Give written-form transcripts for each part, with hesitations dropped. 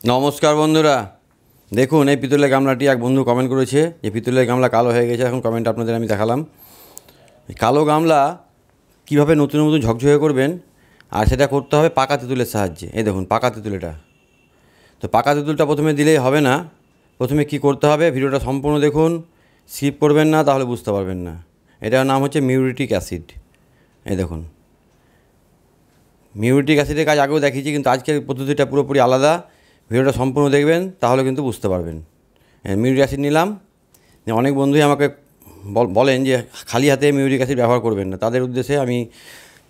নমস্কার বন্ধুরা, দেখুন এই পিতলের গামলাটি এক বন্ধু কমেন্ট করেছে যে পিতলের গামলা কালো হয়ে গেছে। এখন কমেন্ট আপনাদের আমি দেখালাম। কালো গামলা কীভাবে নতুন নতুন ঝকঝকে করবেন, আর সেটা করতে হবে পাকা তেঁতুলের সাহায্যে। এই দেখুন পাকা তেঁতুল, এটা তো পাকা তেঁতুলটা প্রথমে দিলেই হবে না। প্রথমে কি করতে হবে, ভিডিওটা সম্পূর্ণ দেখুন, স্কিপ করবেন না, তাহলে বুঝতে পারবেন না। এটার নাম হচ্ছে মিউরিটিক অ্যাসিড। এই দেখুন, মিউরিটিক অ্যাসিডের কাজ আগেও দেখিয়েছি, কিন্তু আজকের পদ্ধতিটা পুরোপুরি আলাদা। ভিডিওটা সম্পূর্ণ দেখবেন, তাহলে কিন্তু বুঝতে পারবেন। মিউরিক অ্যাসিড নিলাম। অনেক বন্ধুই আমাকে বলেন যে খালি হাতে মিউরিক অ্যাসিড ব্যবহার করবেন না। তাদের উদ্দেশ্যে আমি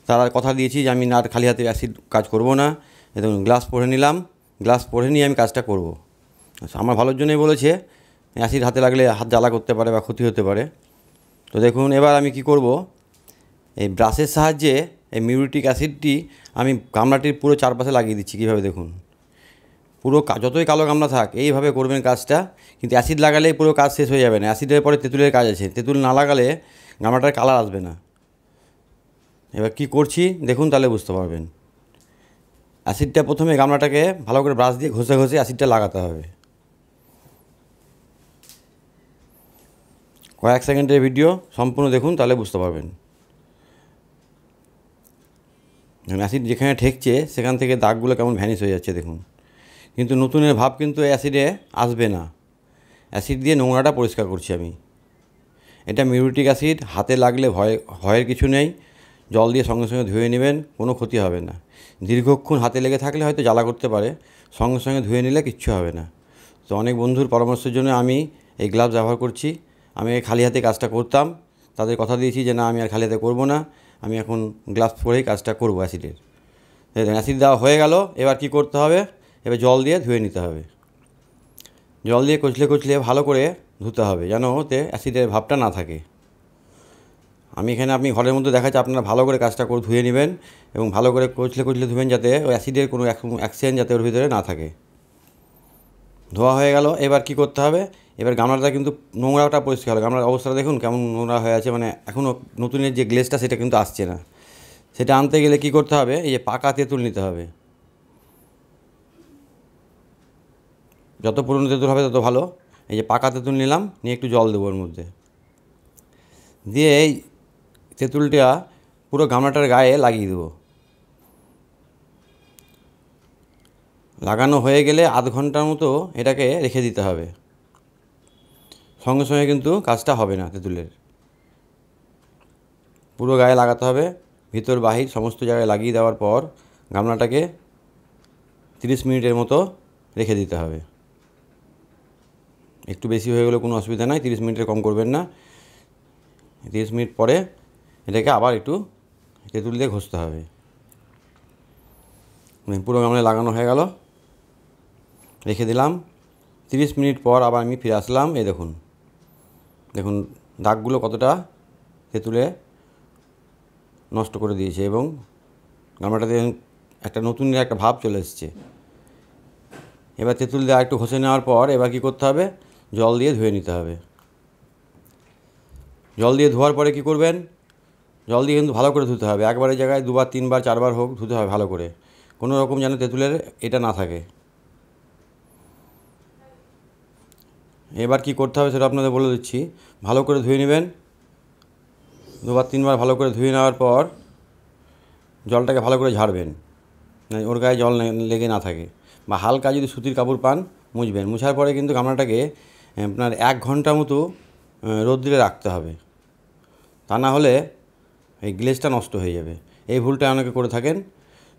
তারা কথা দিয়েছি যে আমি না খালি হাতে অ্যাসিড কাজ করব না। দেখুন গ্লাস পরে নিলাম, গ্লাস পরে নিয়ে আমি কাজটা করব। আমার ভালোর জন্যই বলেছে, অ্যাসিড হাতে লাগলে হাত জ্বালা করতে পারে বা ক্ষতি হতে পারে। তো দেখুন এবার আমি কি করব, এই ব্রাশের সাহায্যে এই মিউরিটিক অ্যাসিডটি আমি গামলাটির পুরো চারপাশে লাগিয়ে দিচ্ছি। কীভাবে দেখুন, পুরো যতই কালো গামলা থাক এইভাবে করবেন কাজটা। কিন্তু অ্যাসিড লাগালেই পুরো কাজ শেষ হয়ে যাবে না। অ্যাসিডের পরে তেঁতুলের কাজ আছে, তেঁতুল না লাগালে গামলাটার কালার আসবে না। এবার কি করছি দেখুন, তাহলে বুঝতে পারবেন। অ্যাসিডটা প্রথমে গামলাটাকে ভালো করে ব্রাশ দিয়ে ঘষে ঘষে অ্যাসিডটা লাগাতে হবে। কয়েক সেকেন্ডের ভিডিও, সম্পূর্ণ দেখুন, তাহলে বুঝতে পারবেন। অ্যাসিড যেখানে ঠেকছে সেখান থেকে দাগগুলো কেমন ভ্যানিশ হয়ে যাচ্ছে দেখুন। কিন্তু নতুনের ভাব কিন্তু অ্যাসিডে আসবে না। অ্যাসিড দিয়ে নোংরাটা পরিষ্কার করছি আমি। এটা মিউরিটিক অ্যাসিড, হাতে লাগলে ভয়ের কিছু নেই। জল দিয়ে সঙ্গে সঙ্গে ধুয়ে নেবেন, কোনো ক্ষতি হবে না। দীর্ঘক্ষণ হাতে লেগে থাকলে হয়তো জ্বালা করতে পারে, সঙ্গে সঙ্গে ধুয়ে নিলে কিচ্ছু হবে না। তো অনেক বন্ধুর পরামর্শের জন্য আমি এই গ্লাভস ব্যবহার করছি। আমি খালি হাতে কাজটা করতাম, তাদের কথা দিয়েছি যে না আমি আর খালি হাতে করবো না, আমি এখন গ্লাভস পরেই কাজটা করবো অ্যাসিডের। অ্যাসিড দেওয়া হয়ে গেল। এবার কি করতে হবে, এবার জল দিয়ে ধুয়ে নিতে হবে। জল দিয়ে কচলে কচলে ভালো করে ধুতে হবে, যেন ওতে অ্যাসিডের ভাবটা না থাকে। আমি এখানে আপনি ঘরের মধ্যে দেখাচ্ছি, আপনারা ভালো করে কাজটা করে ধুয়ে নেবেন এবং ভালো করে কচলে কচলে ধুবেন, যাতে ওই অ্যাসিডের কোনো অ্যাকশন যাতে ওর ভিতরে না থাকে। ধোয়া হয়ে গেল। এবার কি করতে হবে, এবার গামলাটা কিন্তু নোংরাটা পরিষ্কার হবে। গামলার অবস্থা দেখুন কেমন নোংরা হয়ে আছে, মানে এখনও নতুনের যে গ্লেজটা সেটা কিন্তু আসছে না। সেটা আনতে গেলে কি করতে হবে, এই যে পাকা তেঁতুল নিতে হবে। যত পুরনো তেঁতুল হবে তত ভালো। এই যে পাকা তেঁতুল নিলাম, নিয়ে একটু জল দেবো ওর মধ্যে দিয়ে এই তেঁতুলটা পুরো গামলাটার গায়ে লাগিয়ে দেবো। লাগানো হয়ে গেলে আধ ঘন্টার মতো এটাকে রেখে দিতে হবে। সঙ্গে সঙ্গে কিন্তু কাজটা হবে না তেঁতুলের। পুরো গায়ে লাগাতে হবে, ভিতর বাহির সমস্ত জায়গায় লাগিয়ে দেওয়ার পর গামলাটাকে 30 মিনিটের মতো রেখে দিতে হবে। একটু বেশি হয়ে গেলে কোনো অসুবিধা নাই, 30 মিনিটের কম করবেন না। 30 মিনিট পরে এটাকে আবার একটু তেঁতুল দিয়ে ঘষতে হবে। পুরো গামলায় লাগানো হয়ে গেল, রেখে দিলাম। 30 মিনিট পর আবার আমি ফিরে আসলাম। এই দেখুন দেখুন দাগগুলো কতটা তেঁতুলে নষ্ট করে দিয়েছে এবং গামলাটাতে একটা নতুনের একটা ভাব চলে এসছে। এবার তেঁতুল দিয়ে একটু ঘষে নেওয়ার পর এবার কী করতে হবে, জল দিয়ে ধুয়ে নিতে হবে। জল দিয়ে ধোয়ার পরে কী করবেন, জল দিয়ে কিন্তু ভালো করে ধুতে হবে। একবারের জায়গায় 2বার 3বার 4বার হোক ধুতে হবে ভালো করে, কোনো রকম যেন তেঁতুলের এটা না থাকে। এবার কি করতে হবে সেটা আপনাদের বলে দিচ্ছি। ভালো করে ধুয়ে নেবেন, 2বার 3বার ভালো করে ধুয়ে নেওয়ার পর জলটাকে ভালো করে ঝাড়বেন, ওর গায়ে জল লেগে না থাকে। বা হালকা যদি সুতির কাপড় পান মুছবেন। মুছার পরে কিন্তু গামলাটাকে আপনার 1 ঘন্টা মতো রোদ্দুরে রাখতে হবে, তা না হলে এই গ্লেজটা নষ্ট হয়ে যাবে। এই ভুলটা অনেকে করে থাকেন,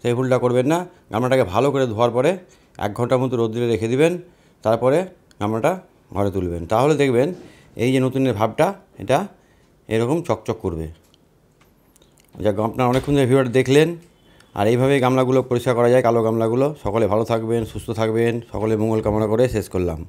সেই ভুলটা করবেন না। গামলাটাকে ভালো করে ধোয়ার পরে 1 ঘন্টার মতো রোদ্দুরে রেখে দিবেন, তারপরে গামলাটা ঘরে তুলবেন। তাহলে দেখবেন এই যে নতুনের ভাবটা এটা এরকম চকচক করবে। যাক, আপনারা অনেকক্ষণ ধরে ভিডিওটা দেখলেন। আর এইভাবেই গামলাগুলো পরিষ্কার করা যায়, কালো গামলাগুলো। সকলে ভালো থাকবেন, সুস্থ থাকবেন, সকলে মঙ্গল কামনা করে শেষ করলাম।